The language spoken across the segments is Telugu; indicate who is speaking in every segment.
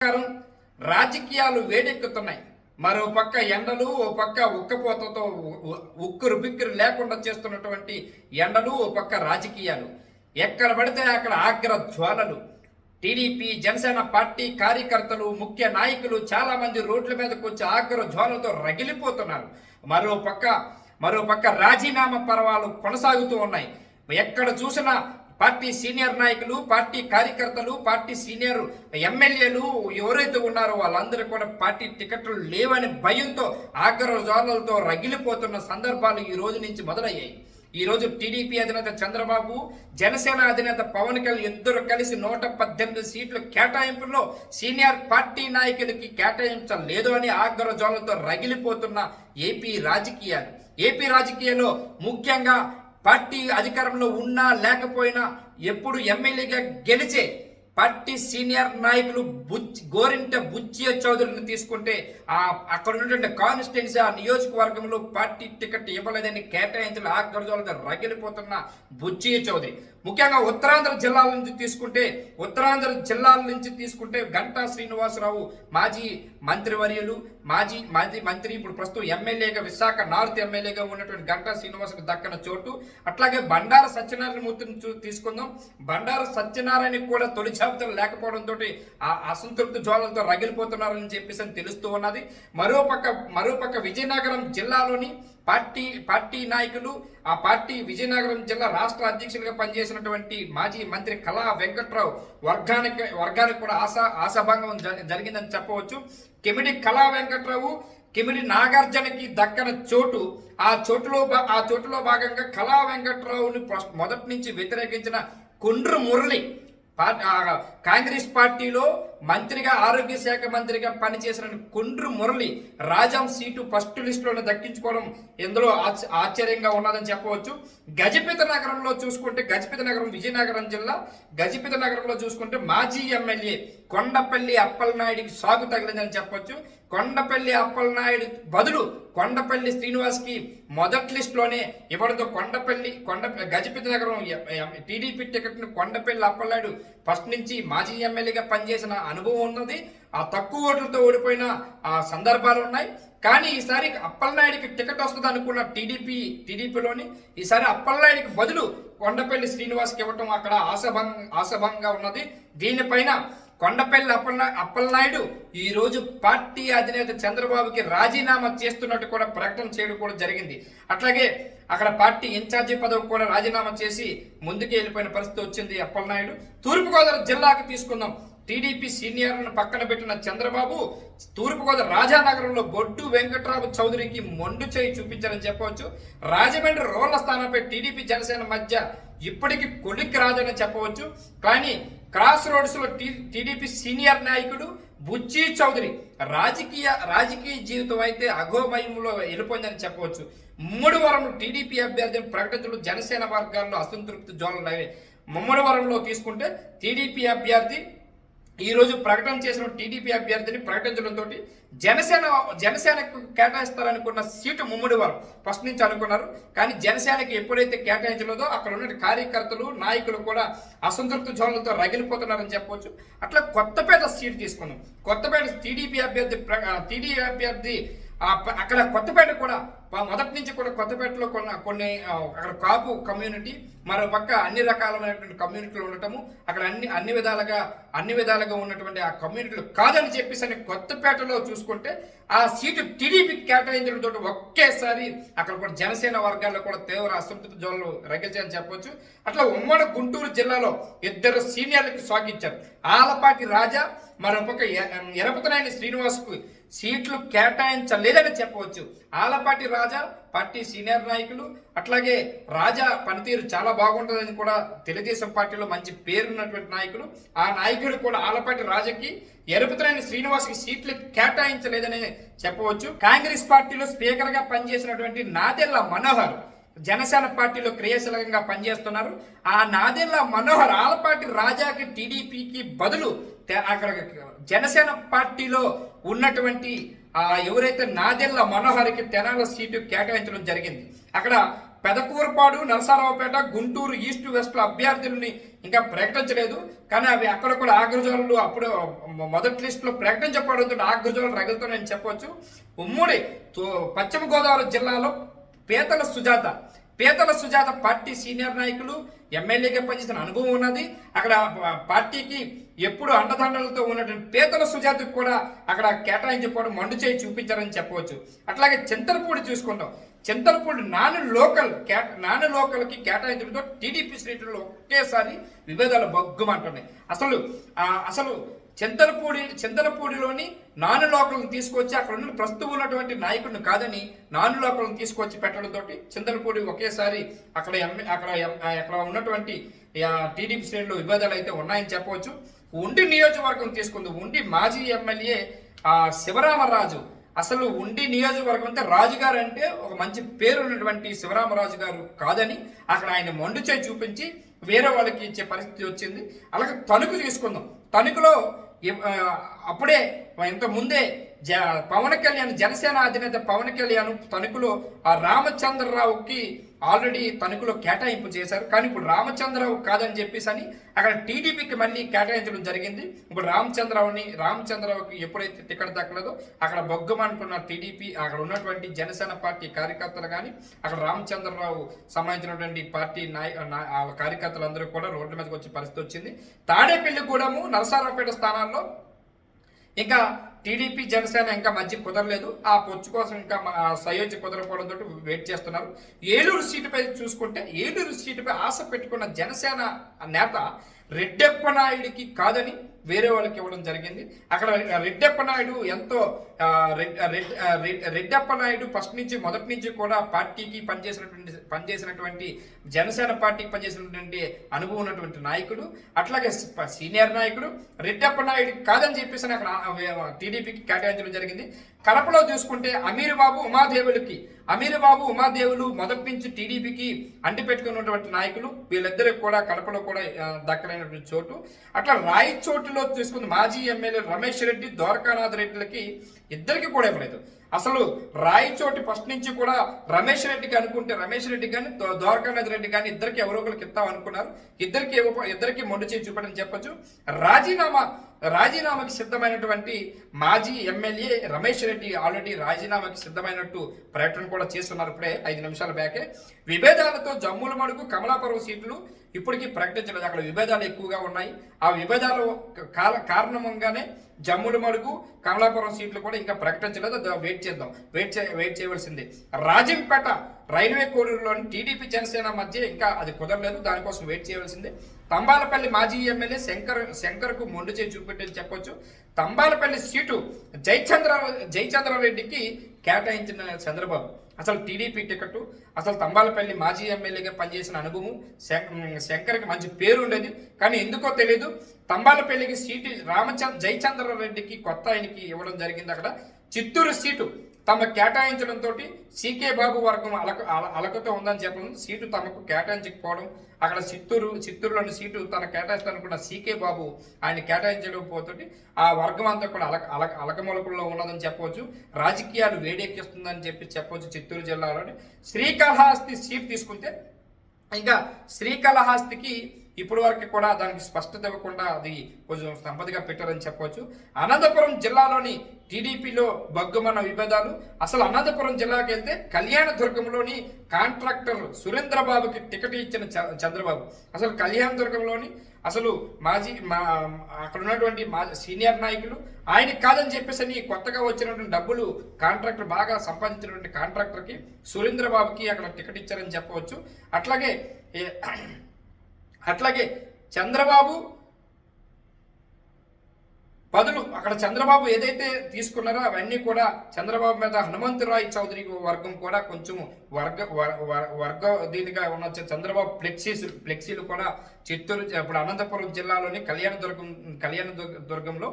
Speaker 1: రాజకీయాలు వేడెక్కుతున్నాయి. మరో పక్క ఎండలు, ఓ పక్క ఉక్కపోతతో ఉక్కురు బిక్కురు లేకుండా చేస్తున్నటువంటి ఎండలు, ఓ పక్క రాజకీయాలు. ఎక్కడ పడితే అక్కడ ఆగ్ర జ్వాలలు. టీడీపీ జనసేన పార్టీ కార్యకర్తలు, ముఖ్య నాయకులు చాలా మంది రోడ్ల మీదకు వచ్చి ఆగ్ర జ్వాలతో రగిలిపోతున్నారు. మరో పక్క రాజీనామా పర్వాలు కొనసాగుతూ ఉన్నాయి. ఎక్కడ చూసినా పార్టీ సీనియర్ నాయకులు, పార్టీ కార్యకర్తలు, పార్టీ సీనియర్ ఎమ్మెల్యేలు ఎవరైతే ఉన్నారో వాళ్ళందరూ కూడా పార్టీ టికెట్లు లేవని భయంతో ఆగ్రహజాలతో రగిలిపోతున్న సందర్భాలు ఈ రోజు నుంచి మొదలయ్యాయి. ఈ రోజు టీడీపీ అధినేత చంద్రబాబు, జనసేన అధినేత పవన్ కళ్యాణ్ ఇద్దరు కలిసి 118 సీట్ల కేటాయింపులో సీనియర్ పార్టీ నాయకులకి కేటాయించలేదు అని ఆగ్రహజాలతో రగిలిపోతున్న ఏపీ రాజకీయాల్లో ముఖ్యంగా పార్టీ అధికారంలో ఉన్నా లేకపోయినా ఎప్పుడు ఎమ్మెల్యేగా గెలిచే పార్టీ సీనియర్ నాయకులు గోరింట బుచ్చియ చౌదరిని తీసుకుంటే అక్కడ ఉన్నటువంటి కాన్స్టిట్యున్సీ, ఆ నియోజకవర్గంలో పార్టీ టికెట్ ఇవ్వలేదని కేటాయించిన ఆగ్రహాలతో రగిలిపోతున్న బుచ్చియ చౌదరి. ముఖ్యంగా ఉత్తరాంధ్ర జిల్లాల నుంచి తీసుకుంటే గంటా శ్రీనివాసరావు మాజీ మంత్రివర్యులు, మాజీ మంత్రి, ఇప్పుడు ప్రస్తుతం ఎమ్మెల్యేగా విశాఖ నార్త్ ఎమ్మెల్యేగా ఉన్నటువంటి గంటా శ్రీనివాసకు దక్కన చోటు. అట్లాగే బండార సత్యనారాయణ మూర్తిని తీసుకుందాం. బండార సత్యనారాయణ కూడా తొలి జాబితాలు లేకపోవడంతో ఆ అసంతృప్తి జ్వాలలతో రగిలిపోతున్నారని చెప్పేసి తెలుస్తూ ఉన్నది. మరోపక్క విజయనగరం జిల్లాలోని పార్టీ నాయకులు, ఆ పార్టీ విజయనగరం జిల్లా రాష్ట్ర అధ్యక్షులుగా పనిచేసినటువంటి మాజీ మంత్రి కళా వెంకట్రావు వర్గానికి కూడా ఆశాభంగం జరిగిందని చెప్పవచ్చు. కిమిడి కళా వెంకట్రావు, కిమిడి నాగార్జునకి దక్కన చోటు. ఆ చోటులో భాగంగా కళా వెంకట్రావుని మొదటి నుంచి వ్యతిరేకించిన కుండ్రు మురళి కాంగ్రెస్ పార్టీలో మంత్రిగా, ఆరోగ్య శాఖ మంత్రిగా పనిచేసిన కుండ్రు మురళి రాజాం సీటు ఫస్ట్ లిస్టులోనే దక్కించుకోవడం ఎందులో ఆశ్చర్యంగా ఉన్నదని చెప్పవచ్చు. గజపతి నగరం విజయనగరం జిల్లా గజపతి నగరంలో చూసుకుంటే మాజీ ఎమ్మెల్యే కొండపల్లి అప్పలనాయుడికి సాగు తగిలిందని చెప్పవచ్చు. కొండపల్లి అప్పలనాయుడు బదులు కొండపల్లి శ్రీనివాస్కి మొదటి లిస్టులోనే ఇవ్వడంతో గజపతి నగరం టీడీపీ టికెట్ను కొండపల్లి అప్పలనాయుడు ఫస్ట్ నుంచి మాజీ ఎమ్మెల్యేగా పనిచేసిన అనుభవం ఉన్నది. ఆ తక్కువ ఓట్లతో ఓడిపోయిన సందర్భాలు ఉన్నాయి. కానీ ఈసారి అప్పలనాయుడికి టికెట్ వస్తుంది అనుకున్న టీడీపీలోని ఈసారి అప్పలనాయుడికి బదులు కొండపల్లి శ్రీనివాస్కి ఇవ్వటం అక్కడ ఆశాభంగా ఉన్నది. దీనిపైన కొండపల్లి అప్పలనాయుడు ఈ రోజు పార్టీ అధినేత చంద్రబాబుకి రాజీనామా చేస్తున్నట్టు కూడా ప్రకటన చేయడం కూడా జరిగింది. అట్లాగే అక్కడ పార్టీ ఇన్ఛార్జి పదవి కూడా రాజీనామా చేసి ముందుకు వెళ్ళిపోయిన పరిస్థితి వచ్చింది అప్పలనాయుడు. తూర్పుగోదావరి జిల్లాకు తీసుకుందాం. టీడీపీ సీనియర్లను పక్కన పెట్టిన చంద్రబాబు తూర్పుగోదావరి రాజానగరంలో బొడ్డు వెంకట్రావు చౌదరికి మొండు చేయి చూపించారని చెప్పవచ్చు. రాజమండ్రి రోడ్ల స్థానంపై టీడీపీ జనసేన మధ్య ఇప్పటికీ కొలిక్కి రాదని చెప్పవచ్చు. కానీ క్రాస్ రోడ్స్ లో టీడీపీ సీనియర్ నాయకుడు బుచ్చి చౌదరి రాజకీయ జీవితం అయితే అఘోమయంలో వెళ్ళిపోయిందని చెప్పవచ్చు. ముమ్మడివరంలో టీడీపీ అభ్యర్థిని ప్రకటించడం జనసేన వర్గాల్లో అసంతృప్తి జ్వాలలు. ముమ్మడివరంలో తీసుకుంటే టీడీపీ అభ్యర్థి ఈ రోజు ప్రకటన చేసిన టీడీపీ అభ్యర్థిని ప్రకటించడంతో జనసేనకు కేటాయిస్తారనుకున్న సీటు ముమ్మడివరం ఫస్ట్ నుంచి అనుకున్నారు. కానీ జనసేనకి ఎప్పుడైతే కేటాయించలేదో అక్కడ ఉన్న కార్యకర్తలు, నాయకులు కూడా అసంతృప్తి జ్వాలలతో రగిలిపోతున్నారని చెప్పవచ్చు. అట్లా కొత్తపేట సీటు తీసుకున్నాం. కొత్తపేట టీడీపీ అభ్యర్థి అక్కడ కొత్తపేట కూడా మొదటి నుంచి కూడా కొత్తపేటలో కొన్ని అక్కడ కాపు కమ్యూనిటీ, మరో పక్క అన్ని రకాలైనటువంటి కమ్యూనిటీలు ఉండటము, అక్కడ అన్ని విధాలుగా ఉన్నటువంటి ఆ కమ్యూనిటీలు కాదని చెప్పేసి కొత్తపేటలో చూసుకుంటే ఆ సీటు టీడీపీకి కేటాయించడంతో ఒకేసారి అక్కడ కూడా జనసేన వర్గాల్లో కూడా తీవ్ర అసంతృప్తి జ్వాలలు రగిల్చాయని చెప్పవచ్చు. అట్లా ఉమ్మడి గుంటూరు జిల్లాలో ఇద్దరు సీనియర్లకు స్వాగతించారు. ఆలపాటి రాజా, మరొక ఎరపతనాయని శ్రీనివాస్కు సీట్లు కేటాయించలేదని చెప్పవచ్చు. ఆలపాటి రాజా పార్టీ సీనియర్ నాయకులు, అట్లాగే రాజా పనితీరు చాలా బాగుంటుందని కూడా తెలుగుదేశం పార్టీలో మంచి పేరున్నటువంటి నాయకులు. ఆ నాయకుడు కూడా ఆలపాటి రాజాకి ఎరుపుతరైన శ్రీనివాస్కి సీట్లు కేటాయించలేదని చెప్పవచ్చు. కాంగ్రెస్ పార్టీలో స్పీకర్ గా పనిచేసినటువంటి నాదెళ్ల మనోహర్ జనసేన పార్టీలో క్రియాశీలకంగా పనిచేస్తున్నారు. ఆ నాదెళ్ల మనోహర్ ఆలపాటి రాజాకి టీడీపీకి బదులు అక్కడ జనసేన పార్టీలో ఉన్నటువంటి ఎవరైతే నాదెళ్ల మనోహర్కి తెనాల సీటు కేటాయించడం జరిగింది. అక్కడ పెదకూరపాడు, నరసరావుపేట, గుంటూరు ఈస్ట్ వెస్ట్ అభ్యర్థులని ఇంకా ప్రకటించలేదు. కానీ అవి అక్కడ కూడా ఆగ్రజోళ్ళు అప్పుడు మొదటి లిస్టులో ప్రకటించబడంతో ఆగ్రజోళ్ళు రగులుతానని చెప్పొచ్చు. ఉమ్మడి పశ్చిమ గోదావరి జిల్లాలో పీతల సుజాత పార్టీ సీనియర్ నాయకులు, ఎమ్మెల్యేగా పనిచేసిన అనుభవం ఉన్నది. అక్కడ పార్టీకి ఎప్పుడు అండదండలతో ఉన్నటువంటి పీతల సుజాతకు కూడా అక్కడ కేటాయించకపోవడం మండు చేయి చూపించారని చెప్పవచ్చు. అట్లాగే చింతలపూడి చూసుకుంటాం. చింతలపూడి నాన్ లోకల్కి కేటాయించడంతో టీడీపీ శ్రేణుల్లో ఒకేసారి విభేదాలు బగ్గుమంటున్నాయి. అసలు చింతలపూడిలోని నాన్ లోకల్ని తీసుకొచ్చి అక్కడ ఉన్న ప్రస్తుతం ఉన్నటువంటి నాయకుడిని కాదని నాన్ లోకల్ని తీసుకొచ్చి పెట్టడంతో చింతలపూడి ఒకేసారి అక్కడ ఉన్నటువంటి టీడీపీ శ్రేణులు విభేదాలు అయితే ఉన్నాయని చెప్పవచ్చు. ఉండి నియోజకవర్గం తీసుకుంది. ఉండి మాజీ ఎమ్మెల్యే శివరామరాజు. అసలు ఉండి నియోజకవర్గం అంటే రాజుగారు అంటే ఒక మంచి పేరు ఉన్నటువంటి శివరామరాజు గారు కాదని అక్కడ ఆయన మొండు చేయి చూపించి వేరే వాళ్ళకి ఇచ్చే పరిస్థితి వచ్చింది. అలాగే తణుకు తీసుకుందాం. తణుకులో అప్పుడే ఇంత ముందే పవన్ కళ్యాణ్, జనసేన అధినేత పవన్ కళ్యాణ్ తణుకులో ఆ రామచంద్రరావుకి ఆల్రెడీ తణుకులో కేటాయింపు చేశారు. కానీ ఇప్పుడు రామచంద్రరావు కాదని చెప్పేసి అని అక్కడ టీడీపీకి మళ్ళీ కేటాయించడం జరిగింది. ఇప్పుడు రామచంద్రరావుకి ఎప్పుడైతే టికెట్ దక్కలేదో అక్కడ బొగ్గమనుకున్న టీడీపీ అక్కడ ఉన్నటువంటి జనసేన పార్టీ కార్యకర్తలు కానీ అక్కడ రామచంద్రరావు సంబంధించినటువంటి పార్టీ కార్యకర్తలందరూ కూడా రోడ్ల మీదకి వచ్చే పరిస్థితి వచ్చింది. తాడేపల్లిగూడెము, నరసరావుపేట స్థానాల్లో ఇంకా టీడీపీ జనసేన ఇంకా మధ్య కుదరలేదు. ఆ పొచ్చు కోసం ఇంకా సయోధ్య కుదరకపోవడంతో వెయిట్ చేస్తున్నారు. ఏలూరు సీటుపై చూసుకుంటే ఏలూరు సీటుపై ఆశ పెట్టుకున్న జనసేన నేత రెడ్డెప్పనాయుడికి కాదని వేరే వాళ్ళకి ఇవ్వడం జరిగింది. అక్కడ రెడ్డెప్పనాయుడు ఎంతో రెడ్డెప్పనాయుడు మొదటి నుంచి కూడా పార్టీకి పనిచేసినటువంటి జనసేన పార్టీకి పనిచేసినటువంటి అనుభవం ఉన్నటువంటి నాయకుడు, అట్లాగే సీనియర్ నాయకుడు. రెడ్డెప్పనాయుడు కాదని చెప్పేసి అక్కడ టీడీపీకి కేటాయించడం జరిగింది. కడపలో చూసుకుంటే అమీరుబాబు ఉమాదేవులు మొదటి నుంచి టీడీపీకి అంటిపెట్టుకున్నటువంటి నాయకులు. వీళ్ళిద్దరికి కూడా కడపలో కూడా దక్కలేనటువంటి చోటు. అట్లా రాయచోటులో చూసుకుంది మాజీ ఎమ్మెల్యే రమేష్ రెడ్డి, ద్వారకానాథ్ రెడ్డిలకి ఇద్దరికి కూడా ఇవ్వలేదు. అసలు రాయచోటి ఫస్ట్ నుంచి కూడా రమేష్ రెడ్డి కానీ ద్వారకానాథ్ రెడ్డి కానీ ఇద్దరికి ఎవరో ఒకరికి ఇస్తాం అనుకున్నారు. ఇద్దరికి మొండు చేసి చూపడం చెప్పొచ్చు. రాజీనామాకి సిద్ధమైనటువంటి మాజీ ఎమ్మెల్యే రమేష్ రెడ్డి ఆల్రెడీ రాజీనామాకి సిద్ధమైనట్టు ప్రకటన కూడా చేస్తున్నారు. ఇప్పుడే 5 నిమిషాల బ్యాకే. విభేదాలతో జమ్ముల మడుగు, కమలాపురం సీట్లు ఇప్పటికీ ప్రకటించలేదు. అక్కడ విభేదాలు ఎక్కువగా ఉన్నాయి. ఆ విభేదాలు కారణంగానే జమ్ముల మడుగు, కమలాపురం సీట్లు కూడా ఇంకా ప్రకటించలేదు. వెయిట్ చేయవలసింది. రాజంపేట రైల్వే కోడూరులోని టీడీపీ జనసేన మధ్య ఇంకా అది కుదరలేదు. దానికోసం వెయిట్ చేయవలసిందే. తంబాలపల్లి మాజీ ఎమ్మెల్యే శంకర్కు మొండు చేసి చూపెట్టని చెప్పొచ్చు. తంబాలపల్లి సీటు జయచంద్రారెడ్డికి కేటాయించిన చంద్రబాబు. అసలు టీడీపీ టికెట్, అసలు తంబాలపల్లి మాజీ ఎమ్మెల్యేగా పనిచేసిన అనుభవం శంకర్కి మంచి పేరు ఉండేది. కానీ ఎందుకో తెలియదు తంబాలపల్లికి సీటు జయచంద్రారెడ్డికి కొత్త ఆయనకి ఇవ్వడం జరిగింది. అక్కడ చిత్తూరు సీటు తమ కేటాయించడంతో సీకే బాబు వర్గం అలకతో ఉందని చెప్పడం, సీటు తమకు కేటాయించకపోవడం, అక్కడ చిత్తూరులోని సీటు తన కేటాయిస్తానుకున్న సీకే బాబు ఆయన కేటాయించకపోతే ఆ వర్గం అంతా కూడా అలకమొలకుల్లో ఉన్నదని చెప్పవచ్చు. రాజకీయాలు వేడెక్కిస్తుందని చెప్పవచ్చు. చిత్తూరు జిల్లాలోని శ్రీకాళహస్తి సీటు తీసుకుంటే ఇంకా శ్రీకాళహస్తికి ఇప్పటి వరకు కూడా దానికి స్పష్టత ఇవ్వకుండా అది కొంచెం సంపదగా పెట్టారని చెప్పవచ్చు. అనంతపురం జిల్లాలోని టీడీపీలో బగ్గుమన్న విభేదాలు. అసలు అనంతపురం జిల్లాకి వెళ్తే కళ్యాణదుర్గంలోని కాంట్రాక్టర్ సురేంద్రబాబుకి టికెట్ ఇచ్చిన చంద్రబాబు. అసలు కళ్యాణదుర్గంలోని అసలు అక్కడ ఉన్నటువంటి సీనియర్ నాయకులు ఆయనకి కాదని చెప్పేసి కొత్తగా వచ్చినటువంటి డబ్బులు కాంట్రాక్టర్ బాగా సంపాదించినటువంటి కాంట్రాక్టర్కి సురేంద్రబాబుకి అక్కడ టికెట్ ఇచ్చారని చెప్పవచ్చు. అట్లాగే చంద్రబాబు బదులు అక్కడ చంద్రబాబు ఏదైతే తీసుకున్నారో అవన్నీ కూడా చంద్రబాబు మీద హనుమంతరాయ్ చౌదరి వర్గం కూడా కొంచెం వర్గ దీనిగా ఉన్న చంద్రబాబు ఫ్లెక్సీలు కూడా చిత్తూరు ఇప్పుడు అనంతపురం జిల్లాలోని కళ్యాణదుర్గంలో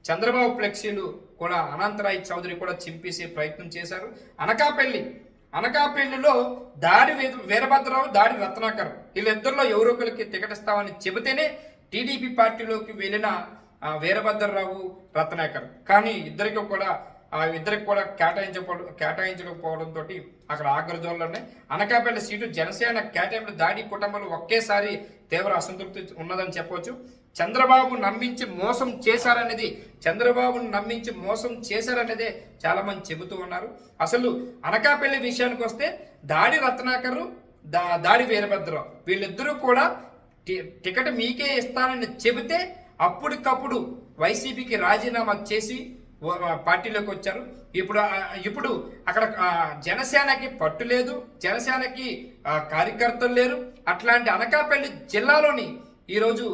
Speaker 1: చంద్రబాబు ఫ్లెక్సీలు కూడా అనంతరాయ్ చౌదరి కూడా చింపేసే ప్రయత్నం చేశారు. అనకాపల్లిలో దాడి వీరభద్రరావు, దాడి రత్నాకర్ వీళ్ళిద్దరిలో ఎవరో ఒకరికి టికెట్ ఇస్తామని చెబితేనే టీడీపీ పార్టీలోకి వెళ్ళిన వీరభద్రరావు, రత్నాకర్. కానీ ఇద్దరికి కూడా కేటాయించకపోవడంతో అక్కడ ఆగ్రజోళ్ళనే అనకాపల్లి సీటు జనసేన కేటాయింపు దాడి కుటుంబాలు ఒకేసారి తీవ్ర అసంతృప్తి ఉన్నదని చెప్పవచ్చు. చంద్రబాబు నమ్మించి మోసం చేశారనేదే చాలా మంది చెబుతూ ఉన్నారు. అసలు అనకాపల్లి విషయానికి వస్తే దాడి రత్నాకర్, దాడి వీరభద్రరావు వీళ్ళిద్దరూ కూడా టికెట్ మీకే ఇస్తానని చెబితే అప్పటికప్పుడు వైసీపీకి రాజీనామా చేసి పార్టీలోకి వచ్చారు. ఇప్పుడు అక్కడ జనసేనకి పట్టు లేదు, జనసేనకి కార్యకర్తలు లేరు. అట్లాంటి అనకాపల్లి జిల్లాలోని ఈరోజు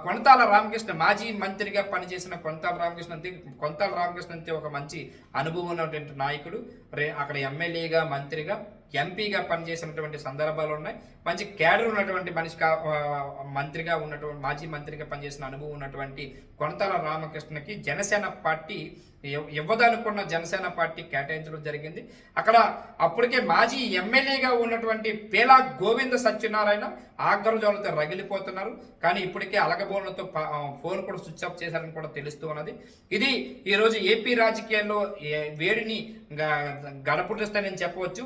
Speaker 1: కొనతాల రామకృష్ణ, మాజీ మంత్రిగా పనిచేసిన కొనతాల రామకృష్ణ అంతే ఒక మంచి అనుభవం ఉన్నటువంటి నాయకుడు. అక్కడ ఎమ్మెల్యేగా, మంత్రిగా, ఎంపీగా పనిచేసినటువంటి సందర్భాలు ఉన్నాయి. మంచి క్యాడర్ ఉన్నటువంటి మంత్రిగా ఉన్నటువంటి, మాజీ మంత్రిగా పనిచేసిన అనుభవం ఉన్నటువంటి కొనతాల రామకృష్ణకి జనసేన పార్టీ ఇవ్వదనుకున్న జనసేన పార్టీ కేటాయించడం జరిగింది. అక్కడ అప్పటికే మాజీ ఎమ్మెల్యేగా ఉన్నటువంటి పేలా గోవింద సత్యనారాయణ ఆగ్రహజాలతో రగిలిపోతున్నారు. కానీ ఇప్పటికే అలగబోన్లతో ఫోన్ కూడా స్విచ్ ఆఫ్ చేశారని కూడా తెలుస్తూ ఉన్నది. ఇది ఈరోజు ఏపీ రాజకీయాల్లో వేడిని గడపుటిస్తానని చెప్పవచ్చు.